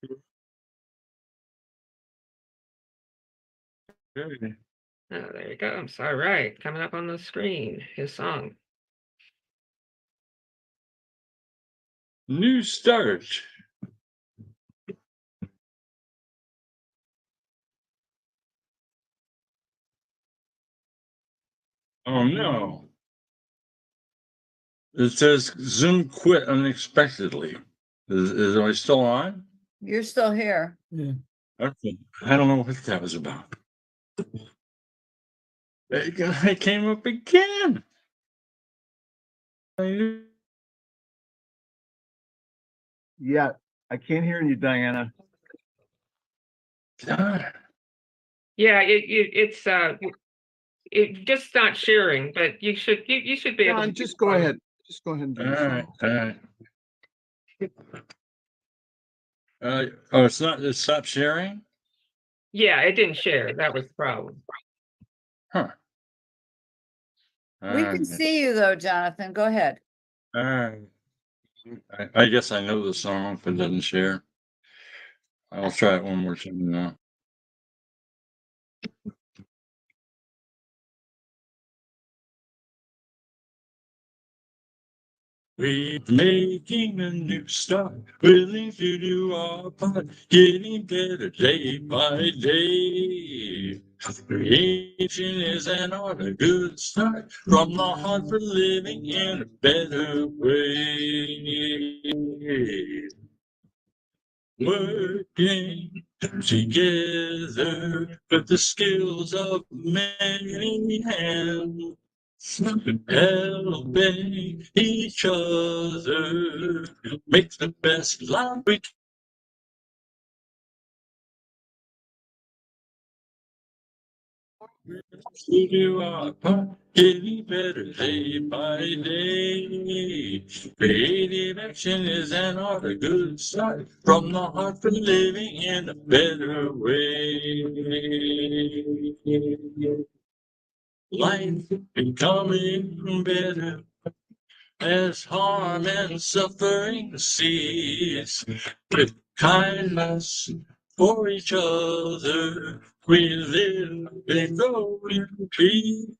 Good. Oh, there you go. So, all right, coming up on the screen, his song. New start. Oh no. It says Zoom quit unexpectedly. Is I still on? You're still here. Yeah. Okay. I don't know what that was about. It came up again. Yeah, I can't hear you, Diana. God. Yeah, it just not sharing, but you should be able to John, do just go fine. ahead. Just go ahead and do All the right. song. All right. Oh, it stopped sharing? Yeah, it didn't share. That was the problem. Huh. We can see you though, Jonathan. Go ahead. All right. I guess I know the song if it doesn't share. I'll try it one more time now. We're making a new start, willing to do our part, getting better day by day. Creation is an art, a good start, from the heart for living in a better way. Working together with the skills of many hands. Helping each other makes the best life we can do our part, getting better day by day. Creative action is an art, a good start from the heart for living in a better way. Life becoming better as harm and suffering cease. With kindness for each other, we live and grow in peace.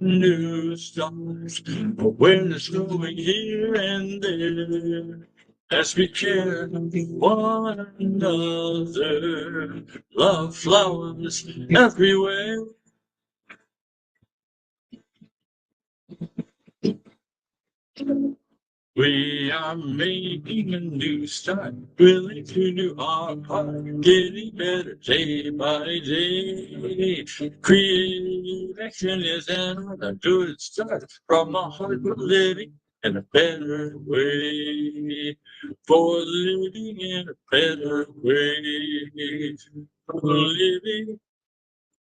New stars, awareness growing here and there. As we care one another, love flowers everywhere. We are making a new start, willing to do our part, getting better day by day. Creative action is a good start from a heart for living in a better way. For living in a better way. For living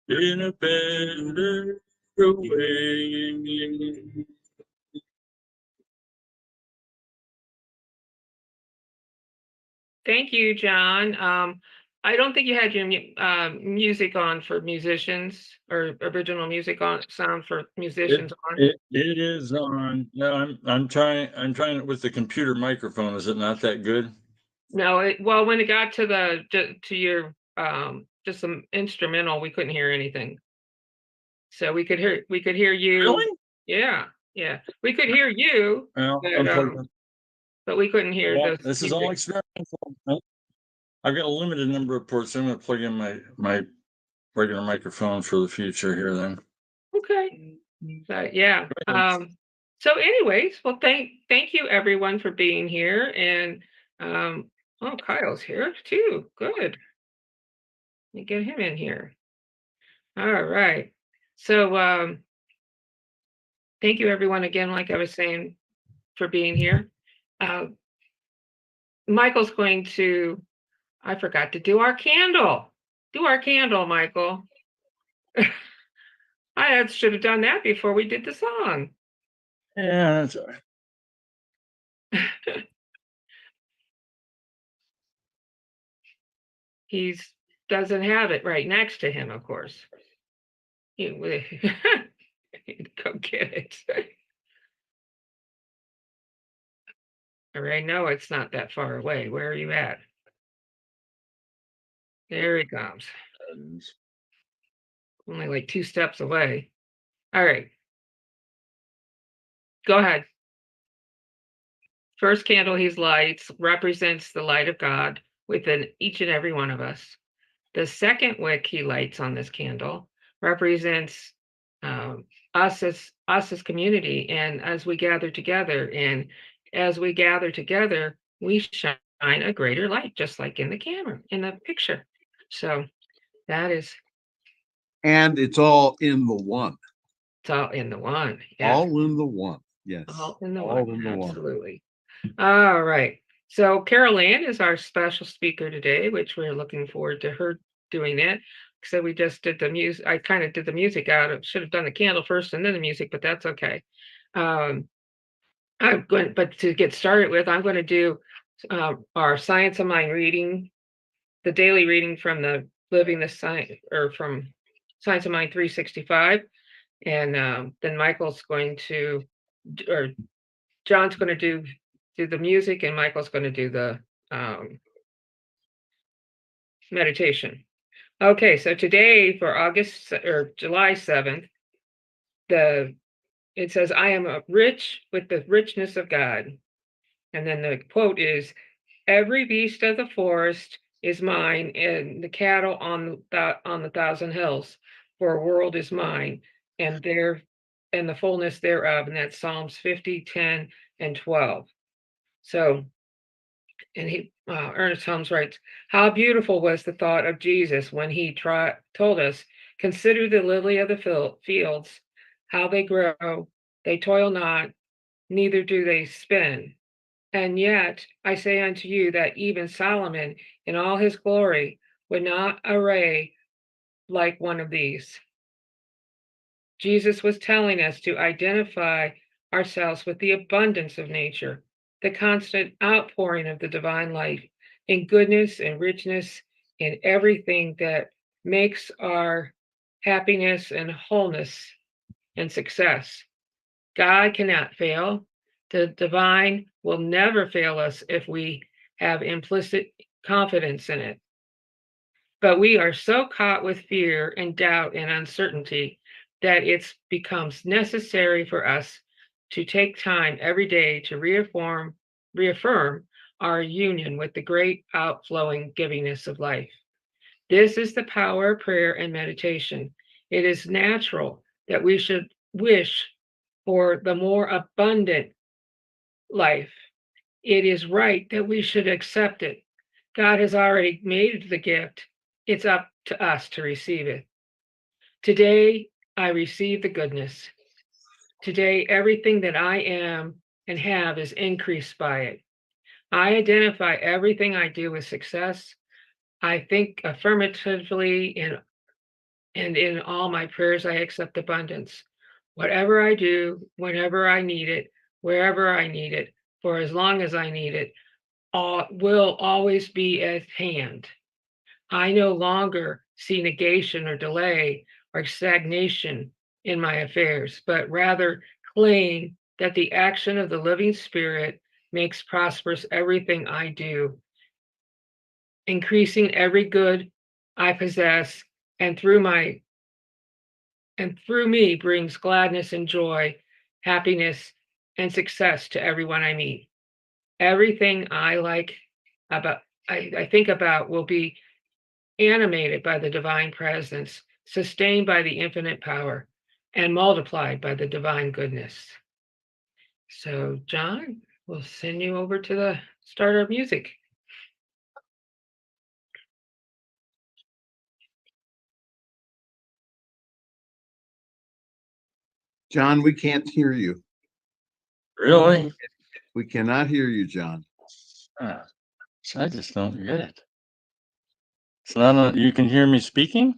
in a better way. Thank you, John. I don't think you had your music on for musicians or original music on sound for musicians on. It is on. No, I'm trying it with the computer microphone. Is it not that good? No, well, when it got to to your just some instrumental, we couldn't hear anything. So we could hear you. Really? Yeah, yeah. We could hear you, Well, but but we couldn't hear well, the this is all music. experimental. I've got a limited number of ports. I'm going to plug in my regular microphone for the future here. Then. Okay. But yeah. So anyways, well thank you everyone for being here and Oh, Kyle's here too. Good. Let me get him in here. All right. So thank you everyone again, like I was saying, for being here. Michael's going to, I forgot to do our candle. Do our candle, Michael. I should have done that before we did the song. Yeah, that's all right. He doesn't have it right next to him, of course. Go get it. All right, no, it's not that far away. Where are you at? There he comes. Only like 2 steps away. All right. Go ahead. First candle he lights represents the light of God within each and every one of us. The second wick he lights on this candle represents us as community, and as we gather together, we shine a greater light, just like in the camera, in the picture. So that is, And it's all in the one. it's all in the one. Yes, All in the one. Yes. all in the all one. in the one. Absolutely. All right. So Carol Ann is our special speaker today, which we're looking forward to her doing that. So we just did the music. I kind of did the music out of, should have done the candle first and then the music, but that's okay. I'm going, but to get started with, I'm going to do our Science of Mind reading, the daily reading from the Living the Science, or from Science of Mind 365. And then Michael's going to, or John's going to do the music, and Michael's going to do the meditation. Okay, so today for August or July 7th, it says, "I am rich with the richness of God." And then the quote is, "Every beast of the forest is mine, and the cattle on the thousand hills, for a world is mine, and the fullness thereof." And that's Psalms 50, 10, and 12. So, and Ernest Holmes writes, "How beautiful was the thought of Jesus when he told us, 'Consider the lily of the fields, how they grow, they toil not, neither do they spin. And yet I say unto you that even Solomon in all his glory would not array like one of these.'" Jesus was telling us to identify ourselves with the abundance of nature, the constant outpouring of the divine life in goodness and richness in everything that makes our happiness and wholeness and success. God cannot fail. The divine will never fail us if we have implicit confidence in it. But we are so caught with fear and doubt and uncertainty that it becomes necessary for us to take time every day to reaffirm our union with the great outflowing givingness of life. This is the power of prayer and meditation. It is natural that we should wish for the more abundant life. It is right that we should accept it. God has already made the gift. It's up to us to receive it. Today, I receive the goodness. Today, everything that I am and have is increased by it. I identify everything I do with success. I think affirmatively, and in all my prayers, I accept abundance. Whatever I do, whenever I need it, wherever I need it, for as long as I need it, will always be at hand. I no longer see negation or delay or stagnation in my affairs, but rather claim that the action of the living Spirit makes prosperous everything I do, increasing every good I possess, and through me brings gladness and joy, happiness, and success to everyone I meet. Everything I think about will be animated by the divine presence, sustained by the infinite power, and multiplied by the divine goodness. So, John, we'll send you over to the start of music. John, we can't hear you. Really? We cannot hear you, John. Ah, I just don't get it. It's not on, you can hear me speaking?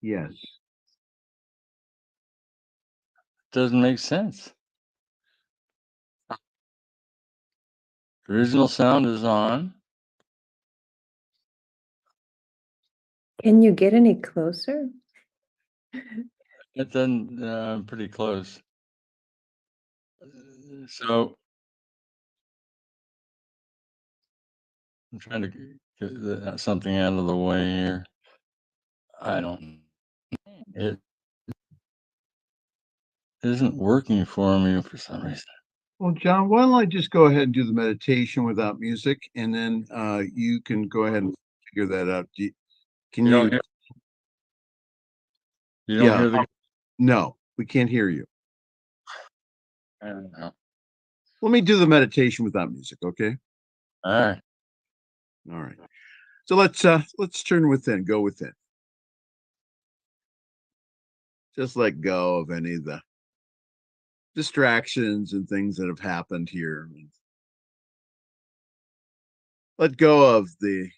Yes. Doesn't make sense. Original sound is on. Can you get any closer? It doesn't, pretty close. So I'm trying to get something out of the way here. I don't, it isn't working for me for some reason. Well, John, why don't I just go ahead and do the meditation without music, and then you can go ahead and figure that out. Can You you? don't hear, you don't Yeah. hear the, No, we can't hear you. I don't know. Let me do the meditation without music, okay? All right. All right. So let's turn within, go within. Just let go of any of the distractions and things that have happened here. Let go of the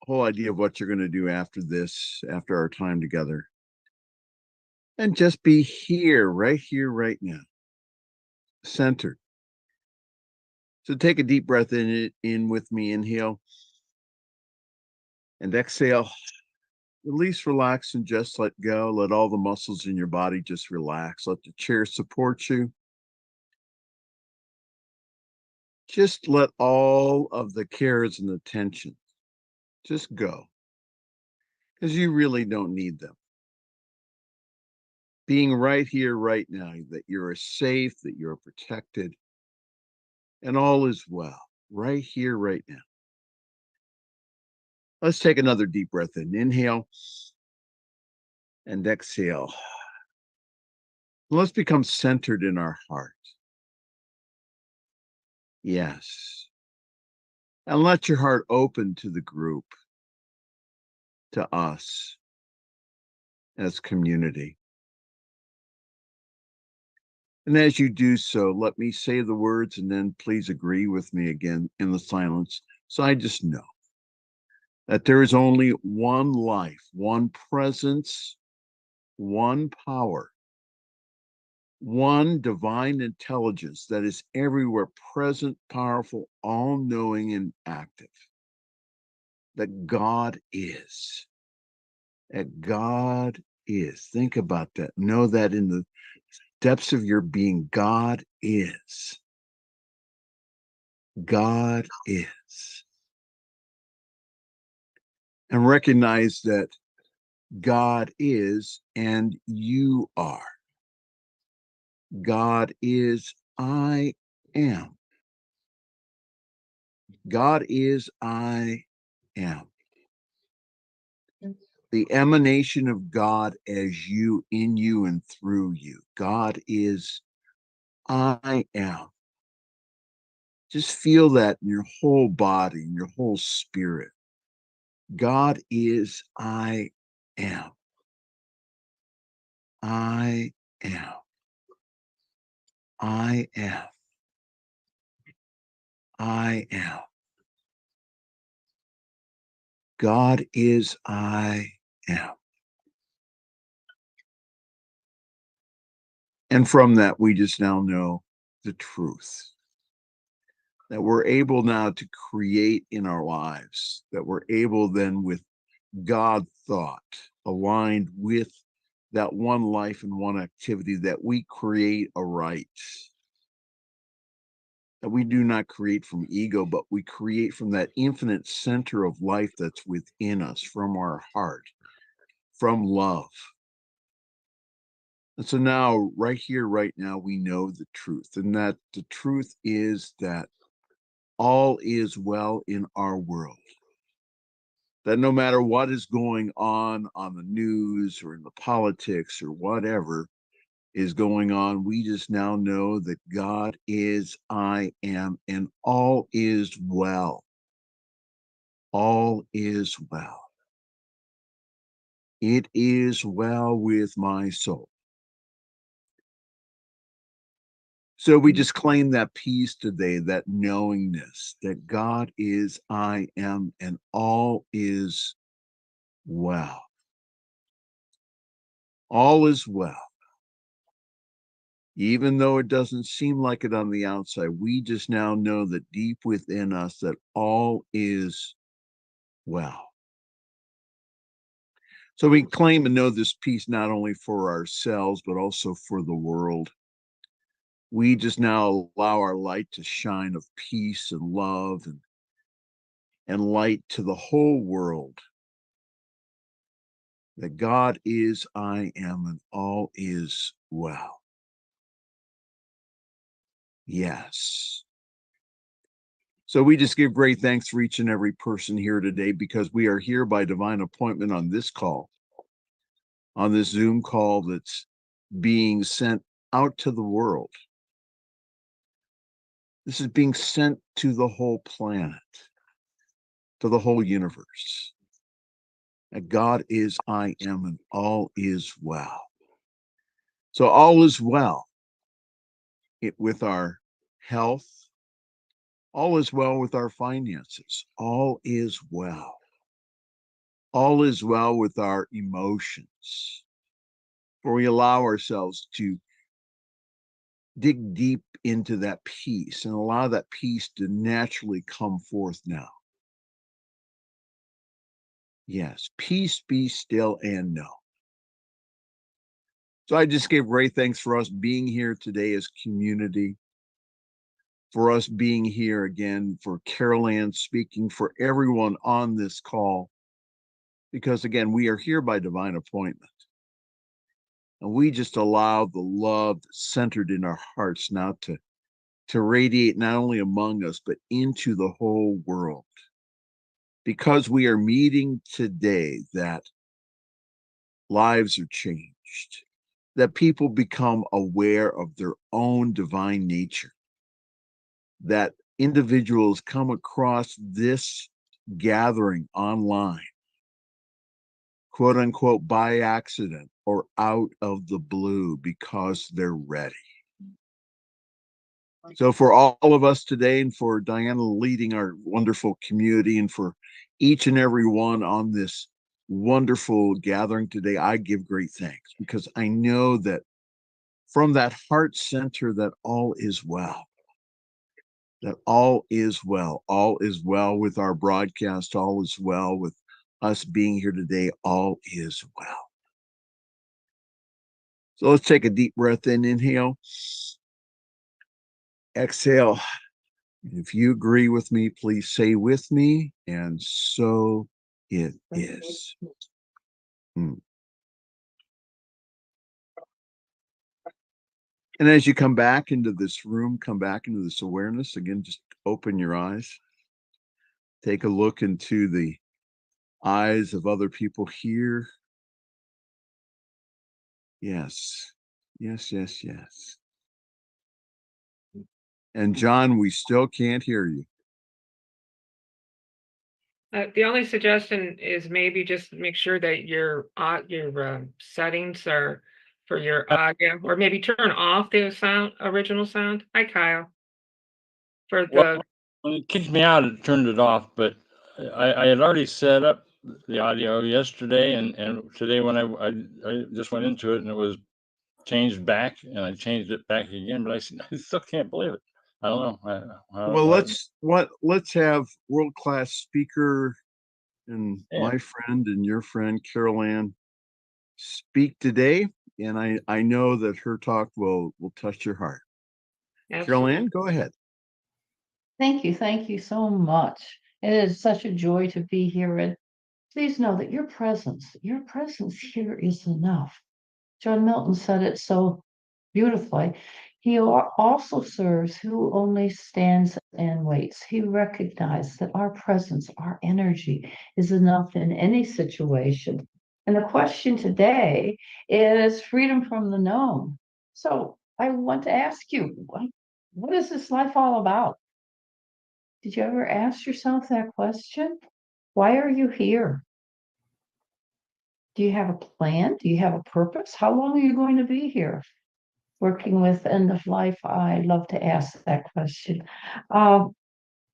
whole idea of what you're going to do after this, after our time together. And just be here, right now, centered. So take a deep breath in with me. Inhale and exhale. Release, relax, and just let go. Let all the muscles in your body just relax. Let the chair support you. Just let all of the cares and the tension just go, because you really don't need them. Being right here, right now, that you're safe, that you're protected, and all is well, right here, right now. Let's take another deep breath in. Inhale and exhale. Let's become centered in our heart. Yes. And let your heart open to the group, to us as community. And as you do so, let me say the words and then please agree with me again in the silence. So I just know that there is only one life, one presence, one power, one divine intelligence that is everywhere present, powerful, all-knowing, and active. That God is. That God is. Think about that. Know that in the depths of your being, God is. God is. And recognize that God is and you are. God is, I am. God is, I am. The emanation of God as you, in you, and through you. God is, I am. Just feel that in your whole body, in your whole spirit. God is, I am. I am. I am. I am. God is, I am. And from that, we just now know the truth. That we're able now to create in our lives, that we're able then with God thought aligned with that one life and one activity, that we create aright. That we do not create from ego, but we create from that infinite center of life that's within us, from our heart, from love. And so now, right here, right now, we know the truth, and that the truth is that all is well in our world. That no matter what is going on the news or in the politics or whatever is going on, we just now know that God is, I am, and all is well. All is well. It is well with my soul. So we just claim that peace today, that knowingness that God is, I am, and all is well. All is well. Even though it doesn't seem like it on the outside, we just now know that deep within us that all is well. So we claim and know this peace not only for ourselves, but also for the world. We just now allow our light to shine of peace and love and light to the whole world. That God is, I am, and all is well. Yes. So we just give great thanks for each and every person here today, because we are here by divine appointment on this call, on this Zoom call that's being sent out to the world. This is being sent to the whole planet, to the whole universe. That God is, I am, and all is well. So all is well with our health. All is well with our finances. All is well. All is well with our emotions. For we allow ourselves to dig deep into that peace and allow that peace to naturally come forth now. Yes, peace, be still, and know. So I just give great thanks for us being here today as community, for us being here again, for Carol Ann speaking, for everyone on this call, because again, we are here by divine appointment. And we just allow the love that's centered in our hearts now to radiate not only among us, but into the whole world. Because we are meeting today, that lives are changed, that people become aware of their own divine nature, that individuals come across this gathering online, quote unquote, by accident or out of the blue, because they're ready. So for all of us today, and for Diana leading our wonderful community, and for each and every one on this wonderful gathering today, I give great thanks, because I know that from that heart center that all is well. That all is well. All is well with our broadcast. All is well with us being here today. All is well. So let's take a deep breath in, inhale, exhale. If you agree with me, please say with me, and so it is. And as you come back into this room, come back into this awareness, again, just open your eyes. Take a look into the eyes of other people here. Yes, yes, yes, yes. And John, we still can't hear you. The only suggestion is maybe just make sure that your settings are for your audio, or maybe turn off the original sound. Hi, Kyle. For Well, the when it kicked me out, it turned it off, but I had already set up the audio yesterday, and today when I just went into it and it was changed back, and I changed it back again, but I still can't believe it. I don't know. Well, let's have world-class speaker and my friend and your friend Carol Ann speak today, and I know that her talk will touch your heart. Carol Ann, go ahead. Thank you so much. It is such a joy to be here, and please know that your presence here is enough. John Milton said it so beautifully. He also serves who only stands and waits. He recognized that our presence, our energy is enough in any situation. And the question today is freedom from the known. So I want to ask you, what is this life all about? Did you ever ask yourself that question? Why are you here? Do you have a plan? Do you have a purpose? How long are you going to be here? working with end of life, I love to ask that question.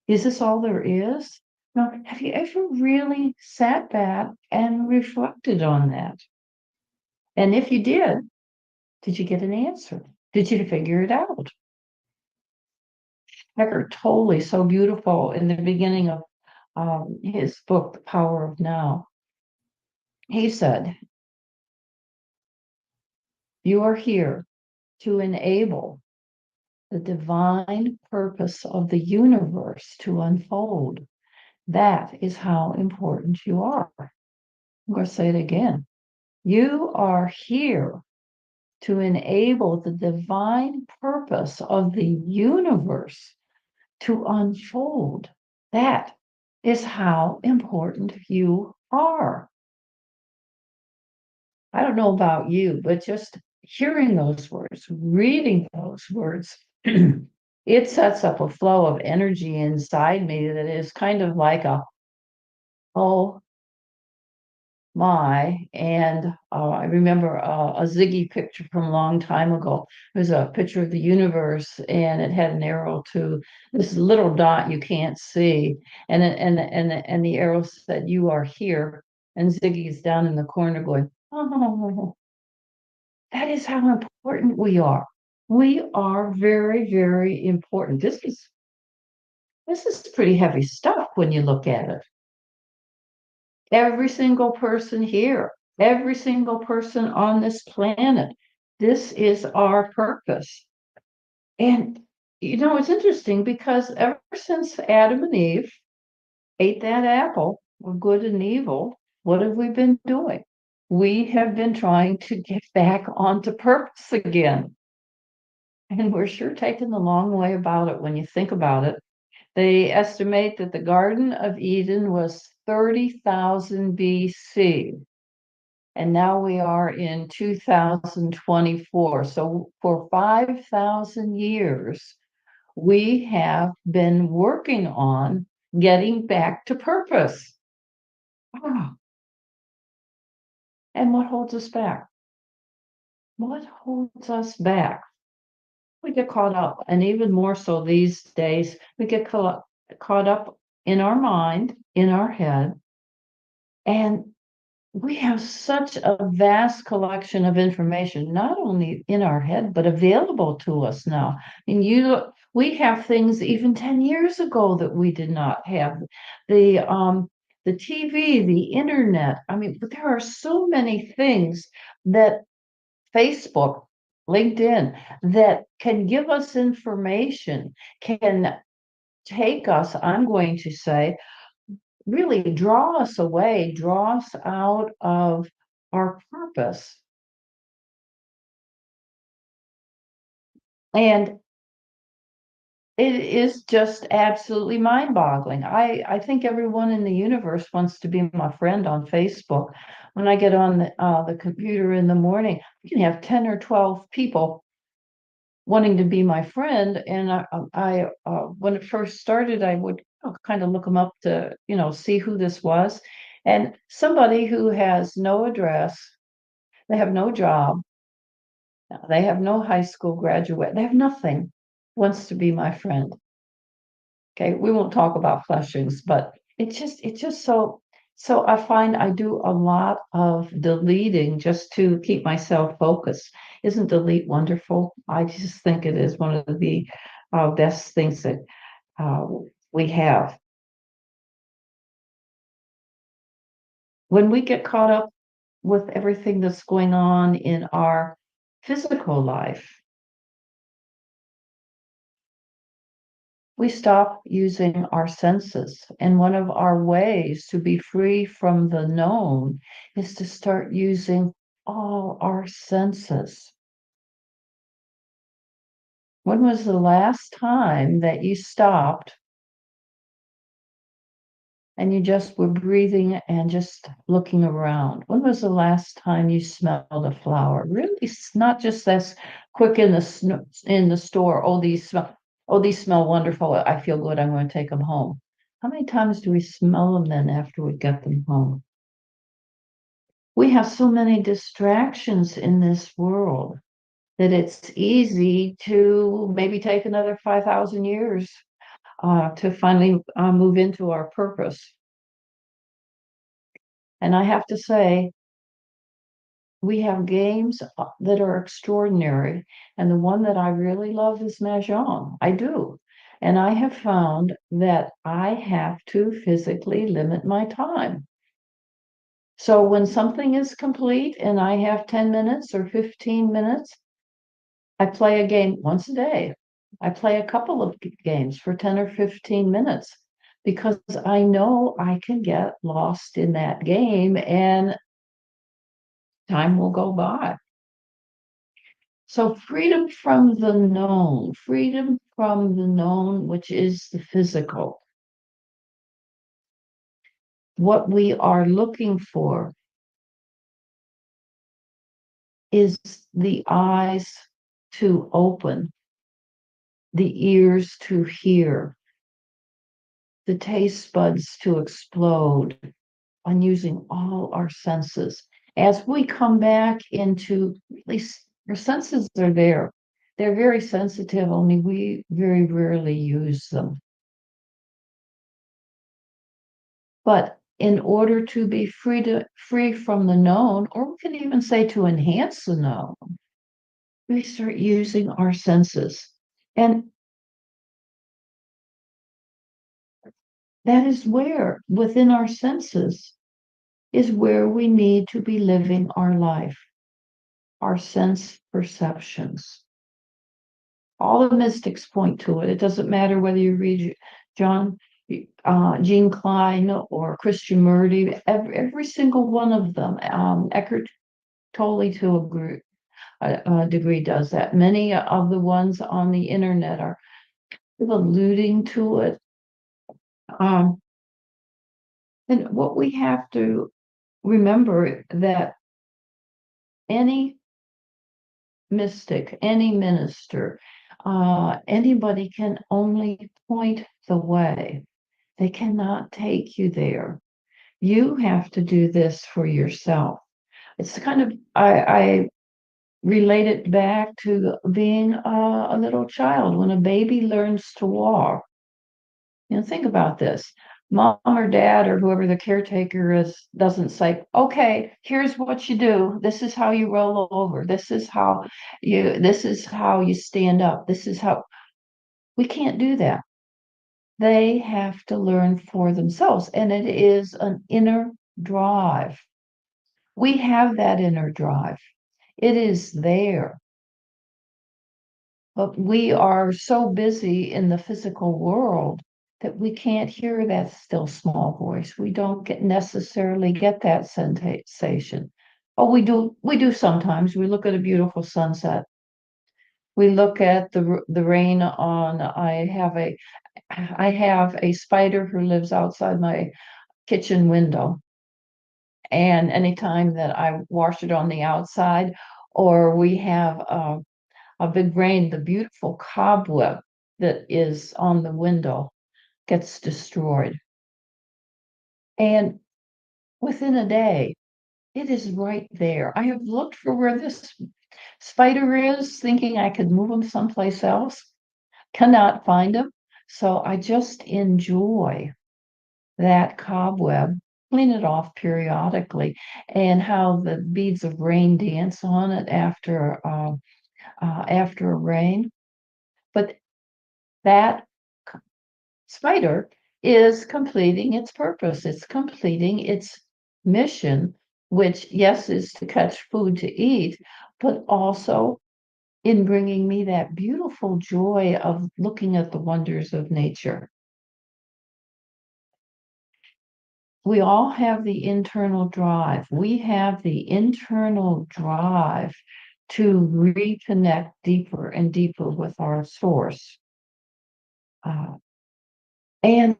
Is this all there is? No, have you ever really sat back and reflected on that? And if you did you get an answer? Did you figure it out? Eckhart Tolle, so beautiful in the beginning of his book, The Power of Now. He said, "You are here to enable the divine purpose of the universe to unfold. That is how important you are." I'm going to say it again. You are here to enable the divine purpose of the universe to unfold. That is how important you are. I don't know about you, but just hearing those words, reading those words, it sets up a flow of energy inside me that is kind of like a, oh my. And I remember a Ziggy picture from a long time ago. It was a picture of the universe, and it had an arrow to this little dot you can't see, and the arrow said, "You are here," and Ziggy's down in the corner going, "Oh." That is how important we are. We are very, very important. This is pretty heavy stuff when you look at it. Every single person here, every single person on this planet, this is our purpose. And it's interesting because ever since Adam and Eve ate that apple of good and evil, what have we been doing? We have been trying to get back onto purpose again. And we're sure taking the long way about it when you think about it. They estimate that the Garden of Eden was 30,000 BC. And now we are in 2024. So for 5,000 years, we have been working on getting back to purpose. Wow. And what holds us back? What holds us back? We get caught up, and even more so these days, we get caught up in our mind, in our head, and we have such a vast collection of information, not only in our head, but available to us now. And we have things even 10 years ago that we did not have. The TV, the internet. I mean, but there are so many things that Facebook, LinkedIn, that can give us information, can take us, I'm going to say, really draw us away, draw us out of our purpose. And it is just absolutely mind-boggling. I think everyone in the universe wants to be my friend on Facebook. When I get on the computer in the morning, you can have 10 or 12 people wanting to be my friend. And I when it first started, I would kind of look them up to, see who this was. And somebody who has no address, they have no job, they have no high school graduate, they have nothing, wants to be my friend. Okay, we won't talk about Flushings, but it's just so I find I do a lot of deleting just to keep myself focused. Isn't delete wonderful? I just think it is one of the best things that we have. When we get caught up with everything that's going on in our physical life, we stop using our senses. And one of our ways to be free from the known is to start using all our senses. When was the last time that you stopped and you just were breathing and just looking around? When was the last time you smelled a flower? Really, not just this quick in the store. Oh, these smell wonderful. I feel good. I'm going to take them home. How many times do we smell them then after we get them home? We have so many distractions in this world. that it's easy to maybe take another 5,000 years to finally move into our purpose. And I have to say, we have games that are extraordinary. And the one that I really love is Mahjong. I do. And I have found that I have to physically limit my time. So when something is complete and I have 10 minutes or 15 minutes, I play a game once a day. I play a couple of games for 10 or 15 minutes because I know I can get lost in that game and time will go by. So freedom from the known, which is the physical. What we are looking for is the eyes to open, the ears to hear, the taste buds to explode on using all our senses. As we come back into, at least our senses are there. They're very sensitive, only we very rarely use them. But in order to be free from the known, or we can even say to enhance the known, we start using our senses. And that is where, within our senses, is where we need to be living our life, our sense perceptions. All the mystics point to it. It doesn't matter whether you read Gene Klein or Krishnamurti, every single one of them. Eckhart Tolle to a degree does that. Many of the ones on the internet are alluding to it. And what we have to remember that any mystic, any minister, anybody can only point the way. They cannot take you there. You have to do this for yourself. It's kind of, I relate it back to being a little child. When a baby learns to walk, think about this. Mom or dad or whoever the caretaker is doesn't say, okay, here's what you do. This is how you roll over. This is how you stand up. This is how. We can't do that. They have to learn for themselves. And it is an inner drive. We have that inner drive. It is there. But we are so busy in the physical world that we can't hear that still small voice. We don't necessarily get that sensation. Oh, we do sometimes. We look at a beautiful sunset. We look at the rain on. I have a spider who lives outside my kitchen window. And anytime that I wash it on the outside, or we have a big rain, the beautiful cobweb that is on the window gets destroyed. And within a day, it is right there. I have looked for where this spider is, thinking I could move him someplace else, cannot find him. So I just enjoy that cobweb, clean it off periodically, and how the beads of rain dance on it after a rain. But that spider is completing its purpose. It's completing its mission, which, yes, is to catch food to eat, but also in bringing me that beautiful joy of looking at the wonders of nature. We all have the internal drive. We have the internal drive to reconnect deeper and deeper with our source. And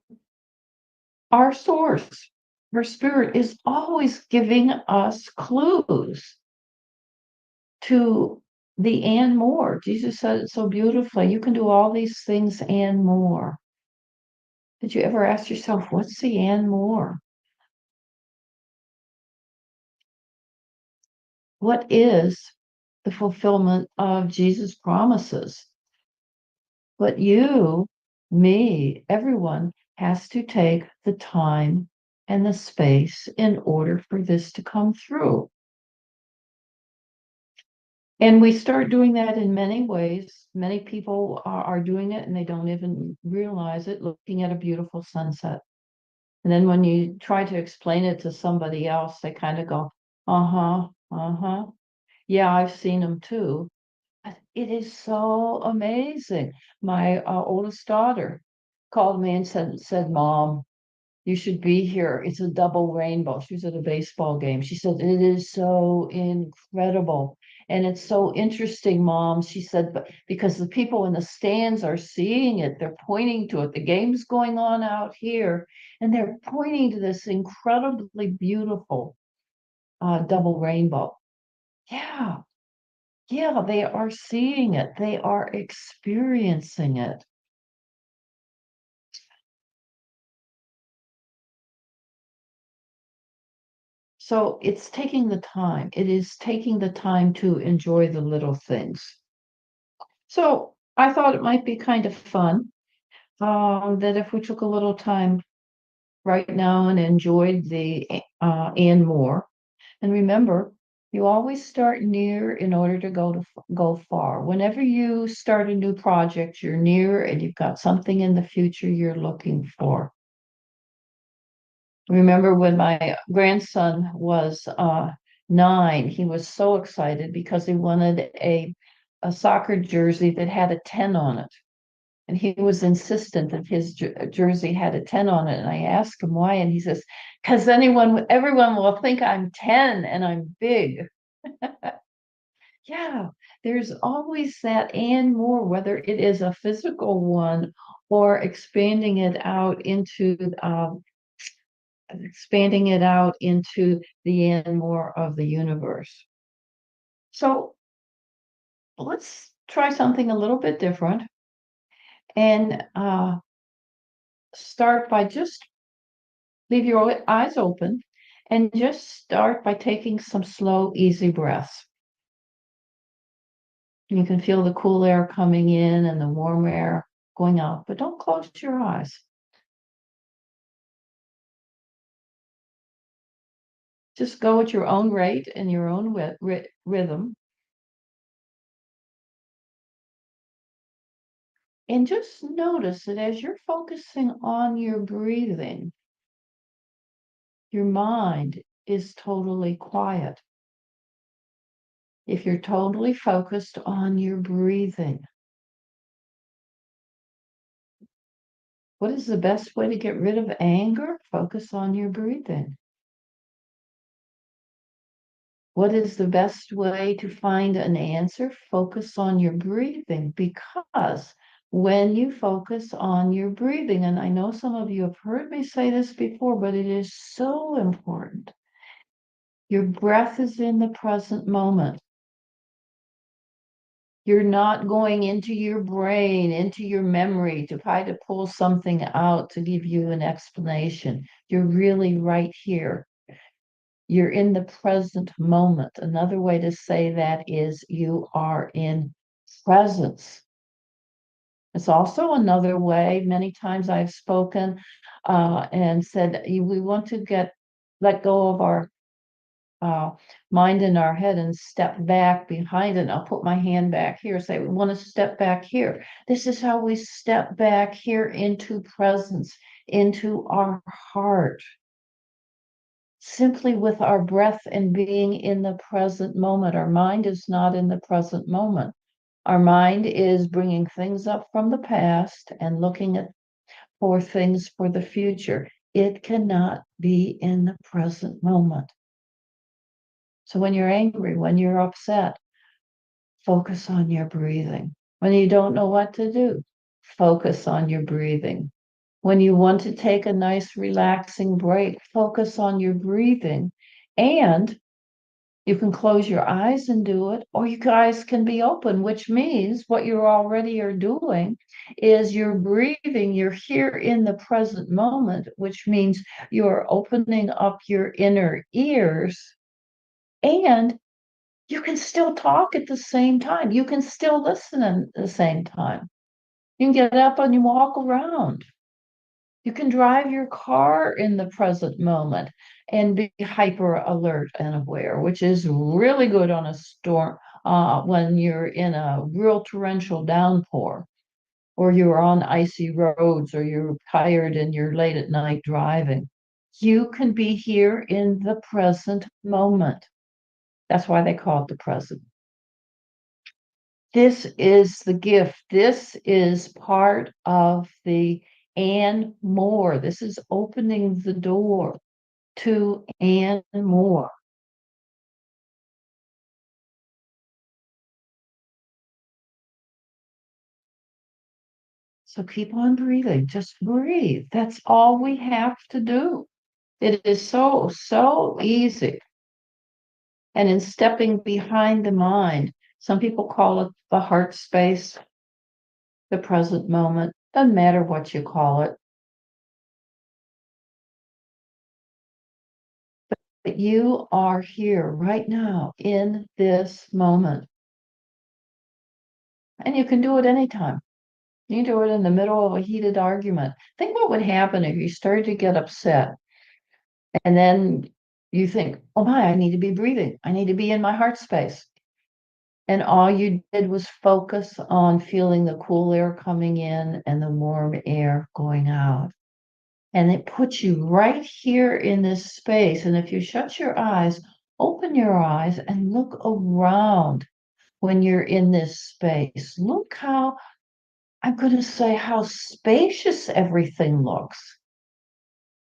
our source, our spirit, is always giving us clues to the and more. Jesus said it so beautifully. You can do all these things and more. Did you ever ask yourself, what's the and more? What is the fulfillment of Jesus' promises. But you, me, everyone has to take the time and the space in order for this to come through. And we start doing that in many ways. Many people are doing it and they don't even realize it, looking at a beautiful sunset. And then when you try to explain it to somebody else, they kind of go, uh-huh, uh-huh. Yeah, I've seen them too. But it is so amazing. My oldest daughter called me and said, Mom, you should be here. It's a double rainbow. She was at a baseball game. She said, it is so incredible. And it's so interesting, Mom. She said, but because the people in the stands are seeing it, they're pointing to it. The game's going on out here, and they're pointing to this incredibly beautiful double rainbow. Yeah, yeah, they are seeing it. They are experiencing it. So it's taking the time. It is taking the time to enjoy the little things. So I thought it might be kind of fun that if we took a little time right now and enjoyed the and more. And remember, you always start near in order to go far. Whenever you start a new project, you're near and you've got something in the future you're looking for. Remember when my grandson was 9, he was so excited because he wanted a soccer jersey that had a 10 on it. And he was insistent that his jersey had a 10 on it. And I asked him why, and he says, because everyone will think I'm 10 and I'm big. Yeah, there's always that and more, whether it is a physical one or expanding it out into the and more of the universe. So let's try something a little bit different and start by just leave your eyes open and just start by taking some slow, easy breaths. You can feel the cool air coming in and the warm air going out, but don't close your eyes. Just go at your own rate and your own rhythm. And just notice that as you're focusing on your breathing, your mind is totally quiet. If you're totally focused on your breathing, what is the best way to get rid of anger? Focus on your breathing. What is the best way to find an answer? Focus on your breathing, because when you focus on your breathing, and I know some of you have heard me say this before, but it is so important. Your breath is in the present moment. You're not going into your brain, into your memory to try to pull something out to give you an explanation. You're really right here. You're in the present moment. Another way to say that is you are in presence. It's also another way, many times I've spoken and said, we want to let go of our mind in our head and step back behind it. I'll put my hand back here, say, we want to step back here. This is how we step back here into presence, into our heart. Simply with our breath and being in the present moment. Our mind is not in the present moment. Our mind is bringing things up from the past and looking for things for the future. It cannot be in the present moment. So when you're angry, when you're upset, focus on your breathing. When you don't know what to do, focus on your breathing. When you want to take a nice relaxing break, focus on your breathing. And you can close your eyes and do it, or your eyes can be open, which means what you already are doing is you're breathing, you're here in the present moment, which means you're opening up your inner ears and You can still talk at the same time. You can still listen at the same time. You can get up and you walk around. You can drive your car in the present moment and be hyper alert and aware, which is really good on a storm, when you're in a real torrential downpour, or you're on icy roads, or you're tired and you're late at night driving. You can be here in the present moment. That's why they call it the present. This is the gift. This is part of the and more. This is opening the door to and more. So keep on breathing. Just breathe. That's all we have to do. It is so, so easy. And in stepping behind the mind, some people call it the heart space, the present moment. Doesn't matter what you call it. But you are here right now in this moment. And you can do it anytime. You can do it in the middle of a heated argument. Think what would happen if you started to get upset and then you think, oh my, I need to be breathing. I need to be in my heart space. And all you did was focus on feeling the cool air coming in and the warm air going out. And it puts you right here in this space. And if you shut your eyes, open your eyes and look around when you're in this space. Look how, I'm going to say, how spacious everything looks.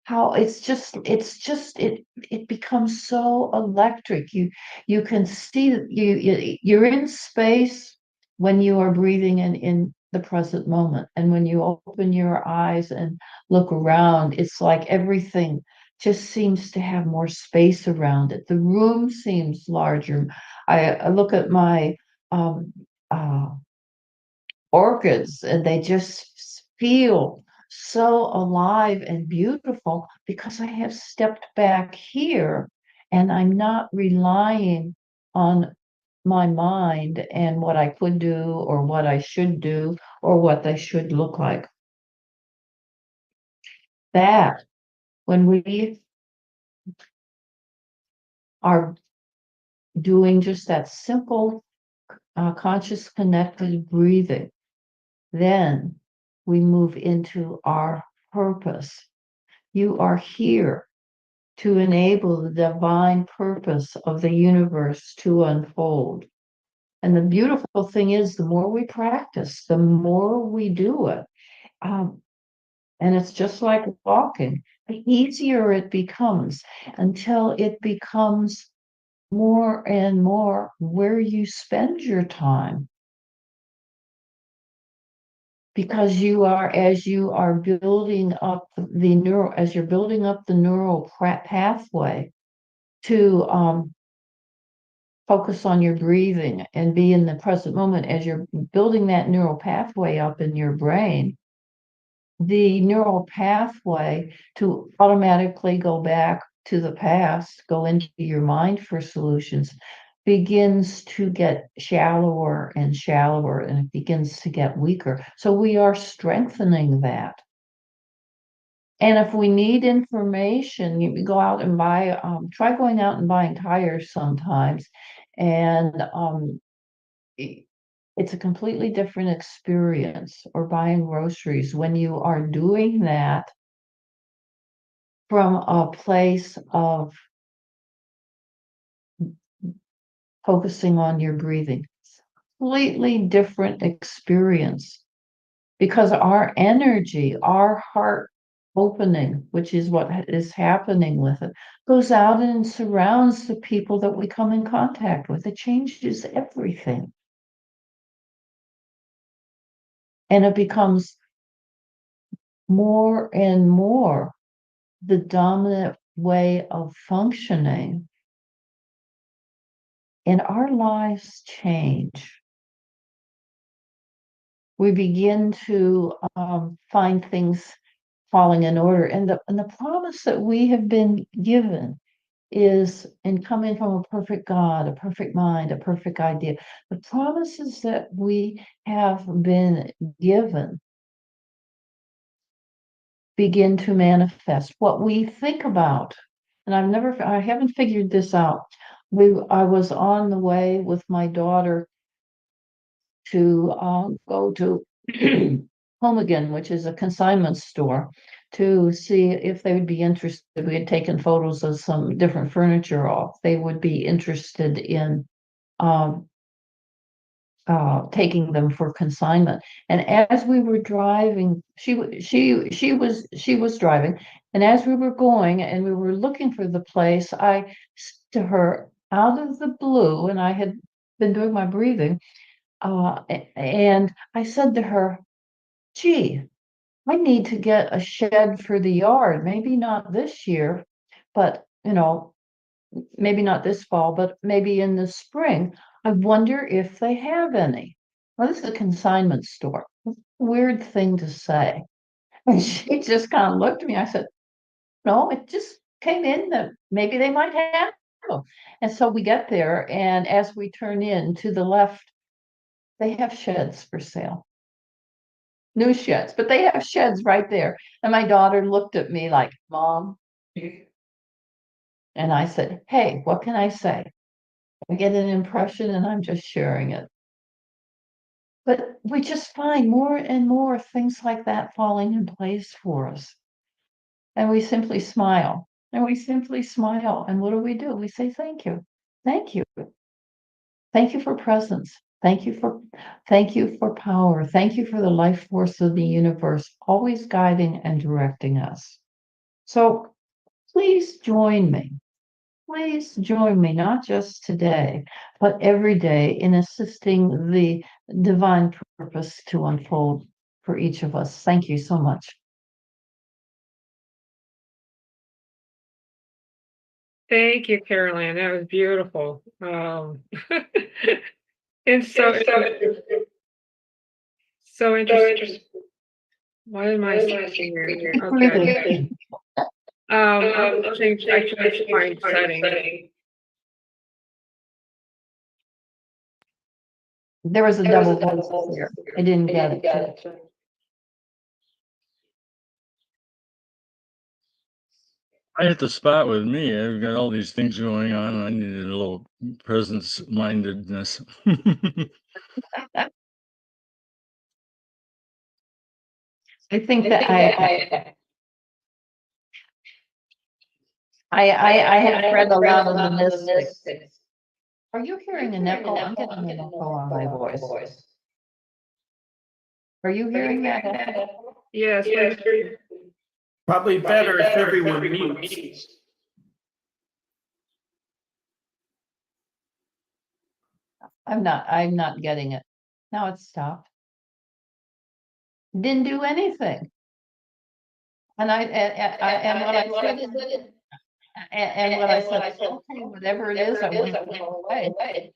How it becomes so electric. You can see that you're in space when you are breathing in the present moment. And when you open your eyes and look around, it's like everything just seems to have more space around it. The room seems larger. I look at my um, uh, orchids and they just feel so alive and beautiful because I have stepped back here and I'm not relying on my mind and what I could do or what I should do or what they should look like. That when we are doing just that simple conscious connected breathing, then we move into our purpose. You are here to enable the divine purpose of the universe to unfold. And the beautiful thing is, the more we practice, the more we do it. And it's just like walking, the easier it becomes until it becomes more and more where you spend your time. Because as you are building up as you're building up the neural pathway to focus on your breathing and be in the present moment as you're building that neural pathway up in your brain, the neural pathway to automatically go back to the past, go into your mind for solutions, begins to get shallower and shallower, and it begins to get weaker. So we are strengthening that. And if we need information, you go out and buy, try going out and buying tires sometimes. And it's a completely different experience, or buying groceries when you are doing that from a place of focusing on your breathing. Completely different experience, because our energy, our heart opening, which is what is happening with it, goes out and surrounds the people that we come in contact with. It changes everything. And it becomes more and more the dominant way of functioning. And our lives change. We begin to find things falling in order. And the promise that we have been given is in coming from a perfect God, a perfect mind, a perfect idea. The promises that we have been given begin to manifest. What we think about, and I haven't figured this out. I was on the way with my daughter to go to Home Again, which is a consignment store, to see if they would be interested. We had taken photos of some different furniture off. They would be interested in um, taking them for consignment. And as we were driving, she was driving, and as we were going and we were looking for the place, I said to her out of the blue, and I had been doing my breathing, and I said to her, "Gee, I need to get a shed for the yard. Maybe not this year, but maybe not this fall, but maybe in the spring. I wonder if they have any." Well, this is a consignment store. Weird thing to say. And she just kind of looked at me. I said, "No, it just came in that maybe they might have them." And so we get there, and as we turn in to the left, they have sheds for sale. New sheds, but they have sheds right there. And my daughter looked at me like, "Mom." And I said, "Hey, what can I say? I get an impression and I'm just sharing it." But we just find more and more things like that falling in place for us. And we simply smile. And we simply smile. And what do? We say, "Thank you. Thank you. Thank you for presence. Thank you for power. Thank you for the life force of the universe, always guiding and directing us." So please join me. Please join me, not just today, but every day in assisting the divine purpose to unfold for each of us. Thank you so much. Thank you, Caroline. That was beautiful. And so interesting. Why am I seeing here? Okay. I tried to find setting. There was a double voice here. I didn't get it. I hit the spot with me. I've got all these things going on, and I needed a little presence mindedness. I think that I have read a lot of the mystics. Are you hearing an echo? I'm getting an echo on my voice. Are you hearing that echo? Yes. Probably better if everyone mutes. I'm not getting it. Now it's stopped. Didn't do anything. And what I said, "Okay, whatever it is, I want to go away."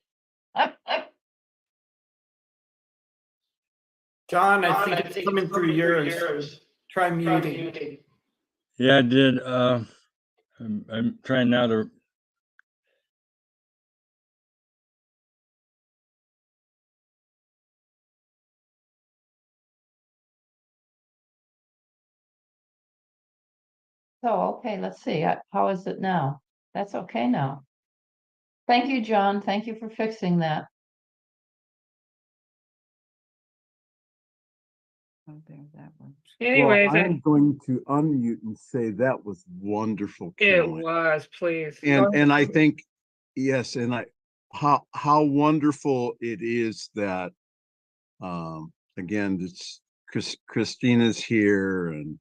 John, I think it's coming through yours. Try muting. Yeah, I did. I'm trying now to. So, okay, let's see. How is it now? That's okay now. Thank you, John. Thank you for fixing that. Oh, there's that one. Anyways, Well, I'm going to unmute and say that was wonderful, it Caroline. was, please. And I think, yes, and how wonderful it is that again, it's Christina's here and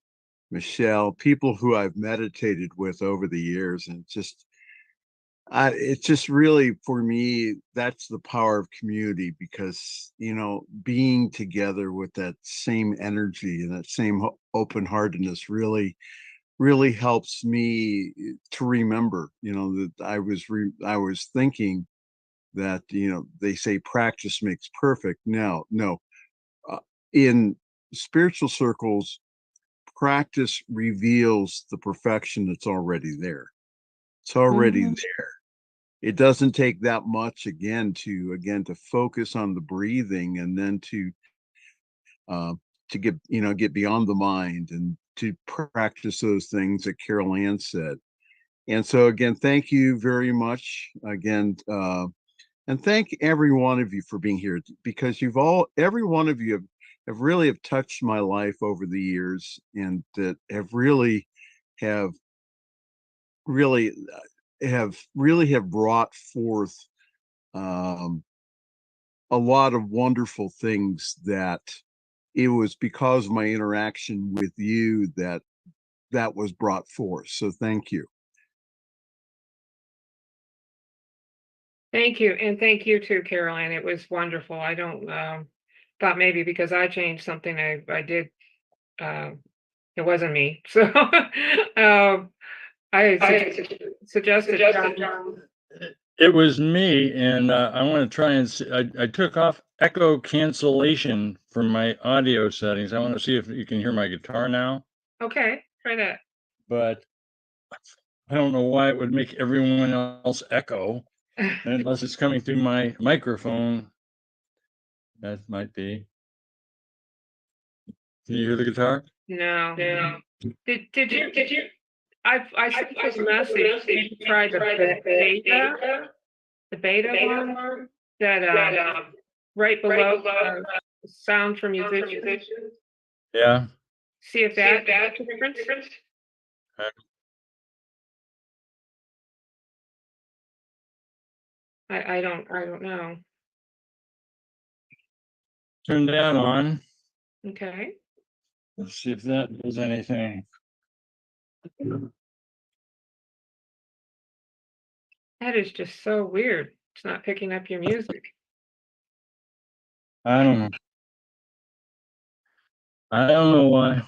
Michelle, people who I've meditated with over the years, and it's just really, for me, that's the power of community, because being together with that same energy and that same open-heartedness really helps me to remember that I was thinking that they say practice makes perfect. No, in spiritual circles, practice reveals the perfection that's already there. It's already Mhm. there. It doesn't take that much to focus on the breathing, and then uh, to get beyond the mind and to practice those things that Carol Ann said. And so again, thank you very much again. And thank every one of you for being here, because every one of you have really have touched my life over the years, and that have have really have brought forth um, a lot of wonderful things, that it was because of my interaction with you that was brought forth. So thank you. Thank you, and thank you too, Caroline. It was wonderful. I don't thought maybe because I changed something I did. It wasn't me. So suggested John. It was me, and I want to try and see, I took off echo cancellation from my audio settings. I want to see if you can hear my guitar now, Okay, try that. but I don't know why it would make everyone else echo unless it's coming through my microphone. That might be. Can you hear the guitar? No. Did you? I sent this message. Did you try the beta one that right below sound from musicians? Yeah. See if that makes a difference. I don't know. Turn that on. Okay. Let's see if that does anything. That is just so weird. It's not picking up your music. I don't know. I don't know why.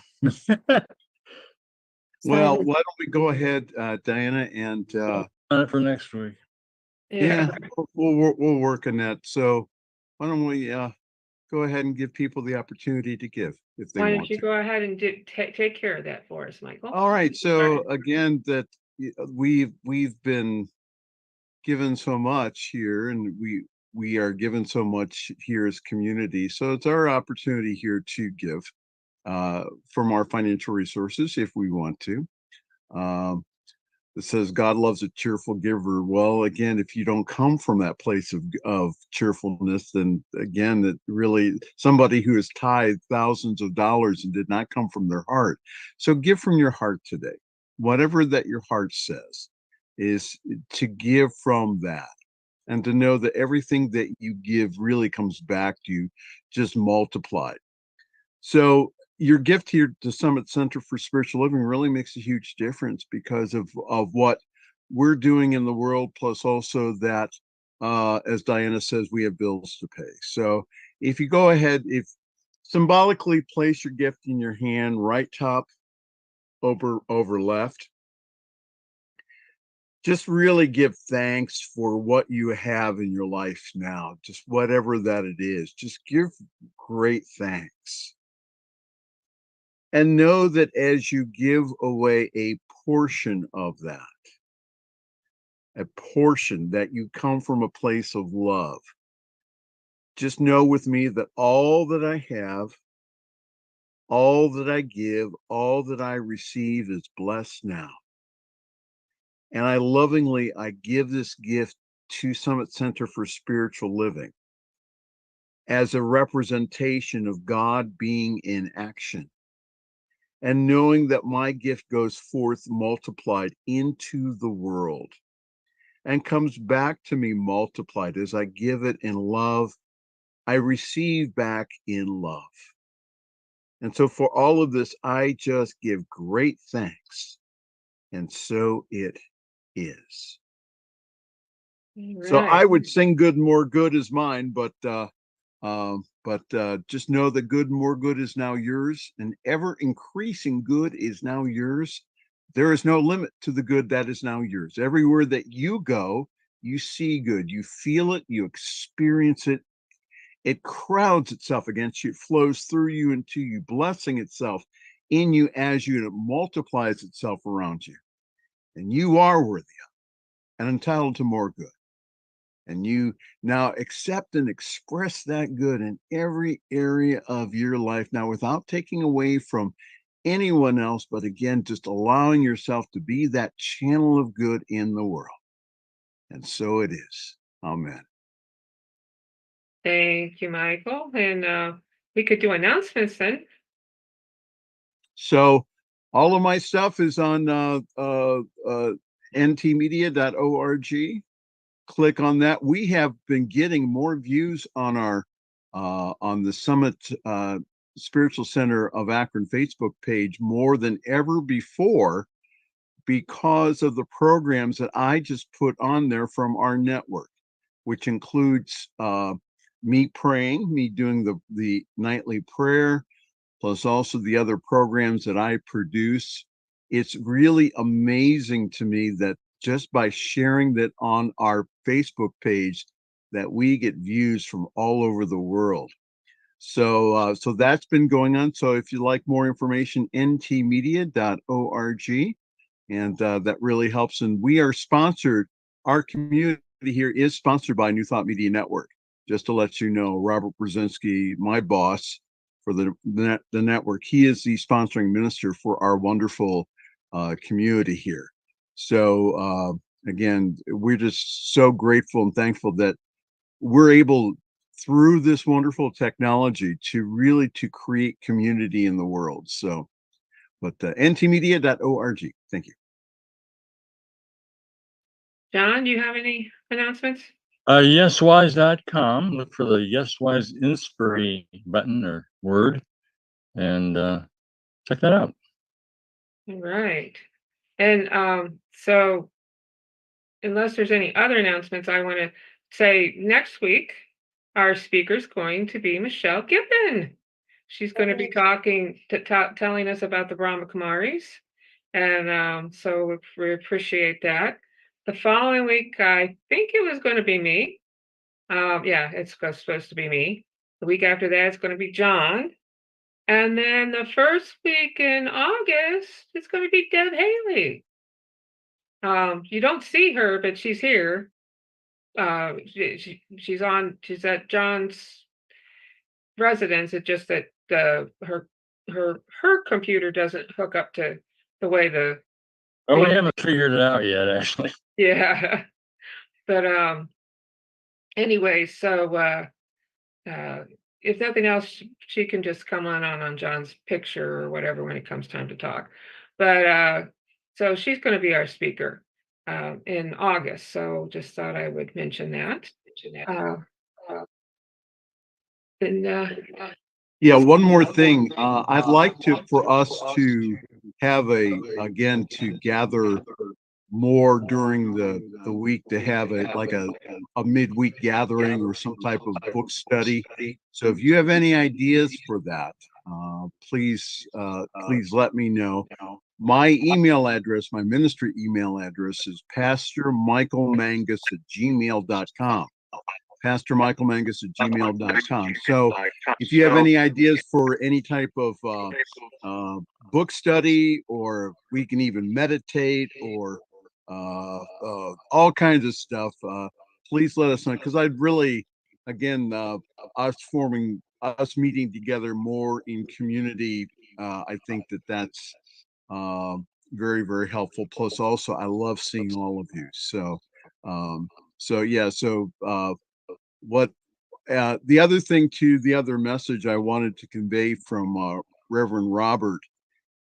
Well, why don't we go ahead, Diana, and On it for next week. yeah, we'll work on that. So why don't we go ahead and give people the opportunity to give if they Why want don't you to. go ahead and take care of that for us, Michael? All right. So again, that we've been given so much here, and we are given so much here as community. So it's our opportunity here to give from our financial resources if we want to. Um, it says God loves a cheerful giver. Well, again, if you don't come from that place of cheerfulness, then again, that really somebody who has tithed thousands of dollars and did not come from their heart. So give from your heart today. Whatever that your heart says is to give from that, and to know that everything that you give really comes back to you, just multiplied. So your gift here to Summit Center for Spiritual Living really makes a huge difference because of what we're doing in the world, plus also that, as Diana says, we have bills to pay. So if you go ahead, if symbolically place your gift in your hand, right top over left, just really give thanks for what you have in your life now, just whatever that it is. Just give great thanks. And know that as you give away a portion of that, a portion that you come from a place of love, just know with me that all that I have, all that I give, all that I receive is blessed now. And I give this gift to Summit Center for Spiritual Living as a representation of God being in action, and knowing that my gift goes forth multiplied into the world and comes back to me multiplied. As I give it in love, I receive back in love. And so for all of this, I just give great thanks. And so it is. So I would sing Good More Good is mine, but just know that good, more good is now yours, and ever increasing good is now yours. There is no limit to the good that is now yours. Everywhere that you go, you see good, you feel it, you experience it. It crowds itself against you, it flows through you into you, blessing itself in you as you, and it multiplies itself around you. And you are worthy of it. and entitled to more good. And you now accept and express that good in every area of your life now without taking away from anyone else, but again, just allowing yourself to be that channel of good in the world. And so it is. Amen. Thank you, Michael. And we could do announcements then. So all of my stuff is on ntmedia.org. Click on that. We have been getting more views on our on the Summit Spiritual Center of Akron Facebook page more than ever before because of the programs that I just put on there from our network, which includes me praying, me doing the nightly prayer, plus also the other programs that I produce. It's really amazing to me that just by sharing that on our Facebook page, that we get views from all over the world. So so that's been going on. So if you like more information, ntmedia.org, and that really helps. And we are sponsored. Our community here is sponsored by New Thought Media Network. Just to let you know, Robert Brzezinski, my boss for the network, he is the sponsoring minister for our wonderful community here. So again, we're just so grateful and thankful that we're able, through this wonderful technology, to really to create community in the world. So, but ntmedia.org. Thank you. John, do you have any announcements? Yeswise.com. Look for the Yeswise Inspiration button or word, and check that out. All right. And so unless there's any other announcements, I want to say next week, our speaker is going to be Michelle Gibbon. She's going to be talking, telling us about the Brahma Kumaris. And so we appreciate that. The following week, I think it was going to be me. Yeah, it's supposed to be me. The week after that, it's going to be John. And then the first week in August, it's going to be Deb Haley. You don't see her, but she's here. She's at John's residence. It's just that her computer doesn't hook up to the way the Oh, we haven't figured it out yet, actually. yeah. But anyway, so if nothing else, she can just come on John's picture or whatever when it comes time to talk. But so she's going to be our speaker in August. So just thought I would mention that. Yeah, one more thing. I'd like for us to have again to gather more during the week, to have a midweek gathering or some type of book study. So if you have any ideas for that, please let me know. My email address, my ministry email address is pastormichaelmangus@gmail.com. pastormichaelmangus@gmail.com. So if you have any ideas for any type of book study, or we can even meditate, or all kinds of stuff, please let us know, because I'd really, again, us meeting together more in community, I think that's very, very helpful. Plus also I love seeing all of you. So yeah, so what the other thing too, the other message I wanted to convey from Reverend Robert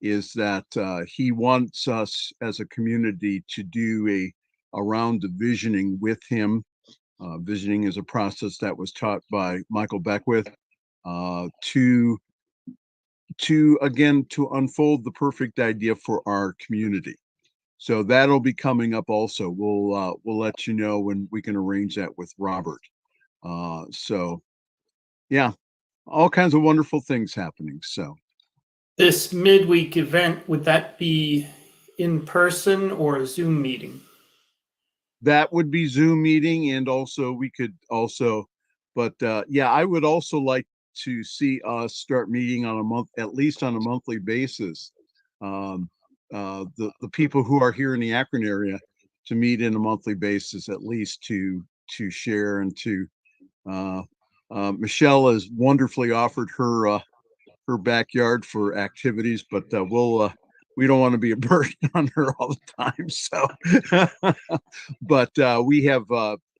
is that he wants us as a community to do a round of visioning with him. Visioning is a process that was taught by Michael Beckwith to unfold the perfect idea for our community. So that'll be coming up also. We'll let you know when we can arrange that with Robert. So yeah, all kinds of wonderful things happening. So This midweek event, would that be in person or a Zoom meeting? that would be Zoom meeting, and also we could also, but yeah, I would also like to see us start meeting at least on a monthly basis. The people who are here in the Akron area, meet in a monthly basis, at least to share and to, Michelle has wonderfully offered her backyard for activities, but we don't want to be a burden on her all the time. So, but we have,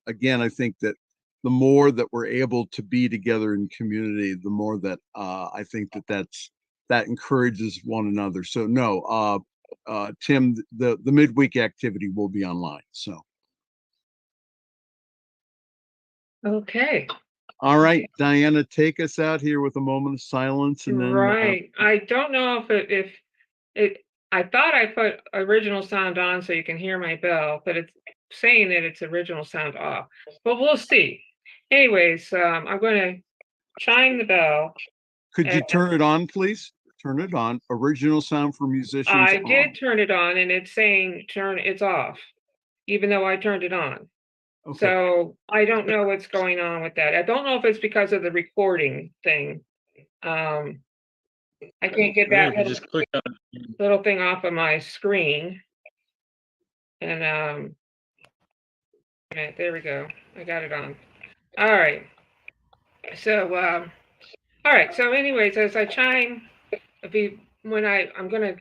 again, I think that the more that we're able to be together in community, the more that I think that encourages one another. So no, Tim, the midweek activity will be online. So, Okay, all right, Diana, take us out here with a moment of silence, and then right. I don't know if it, I thought I put original sound on so you can hear my bell, but it's saying that it's original sound off. But we'll see. Anyways, I'm going to chime the bell. could you and turn it on, please? Turn it on. Original sound for musicians I on. did turn it on, and it's saying it's off, even though I turned it on. Okay. So I don't know what's going on with that. I don't know if it's because of the recording thing. I can't get that If you just click on it. little thing off of my screen. And right, there we go. I got it on. All right. So all right. So anyways, as I chime, I'm gonna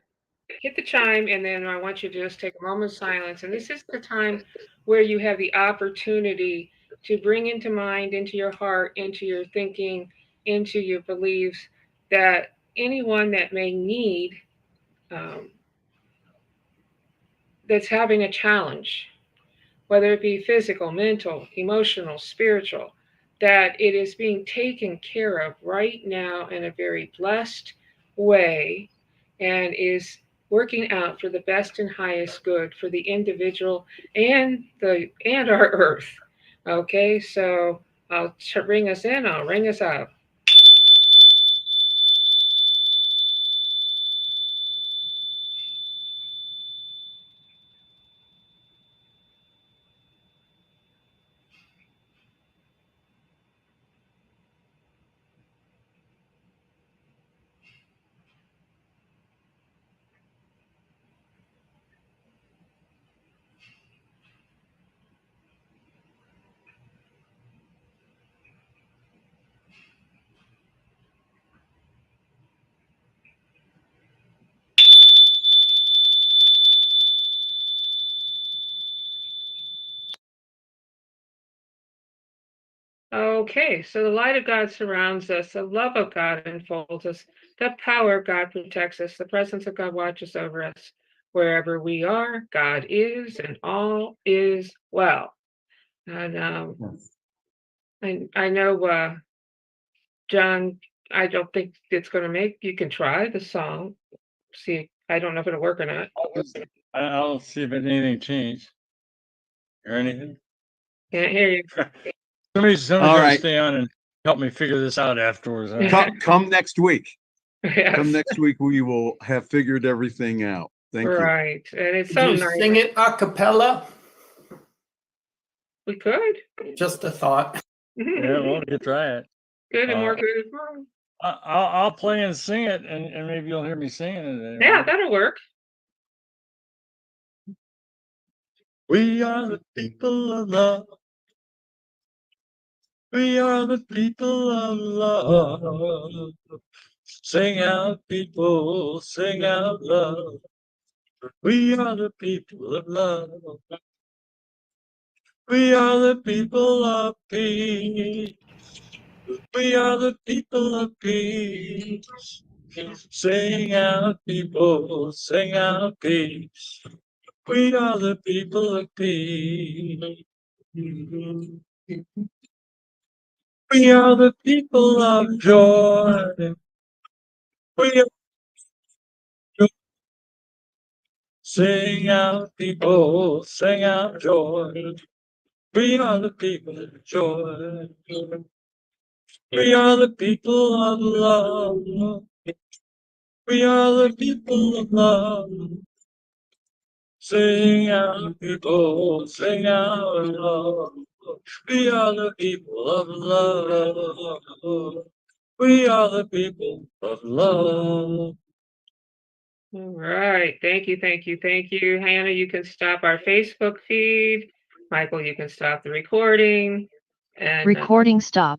hit the chime, and then I want you to just take a moment of silence. And this is the time where you have the opportunity to bring into mind, into your heart, into your thinking, into your beliefs, that anyone that may need, that's having a challenge, whether it be physical, mental, emotional, spiritual, that it is being taken care of right now in a very blessed way, and is working out for the best and highest good for the individual and our earth. Okay, so I'll ring us in, I'll ring us out. Okay, so the light of God surrounds us, the love of God enfolds us, the power of God protects us, the presence of God watches over us. Wherever we are, God is, and all is well. And I know, John, I don't think it's going to make, you can try the song. See, I don't know if it'll work or not. I'll see if anything changed or anything. Can't hear you. Somebody's All gonna right. stay on and help me figure this out afterwards. Huh? Come next week. Yes. Come next week, we will have figured everything out. Thank you. Right, and it's Could so you nice. sing it a cappella? We could. Just a thought. Yeah, well, you try it. Good and more good as well. I'll play and sing it, and maybe you'll hear me singing it. Yeah, that'll work. We are the people of love. We are the people of love. Sing out, people, sing out love. We are the people of love. We are the people of peace. We are the people of peace. Sing out, people, sing out peace. We are the people of peace. We are the people of joy. We are joy. Sing out, people, sing out joy. We are the people of joy. We are the people of love. We are the people of love. Sing out, people, sing out love. We are the people of love. We are the people of love. All right. Thank you. Thank you. Thank you. Hannah, you can stop our Facebook feed. Michael, you can stop the recording. And Recording stop.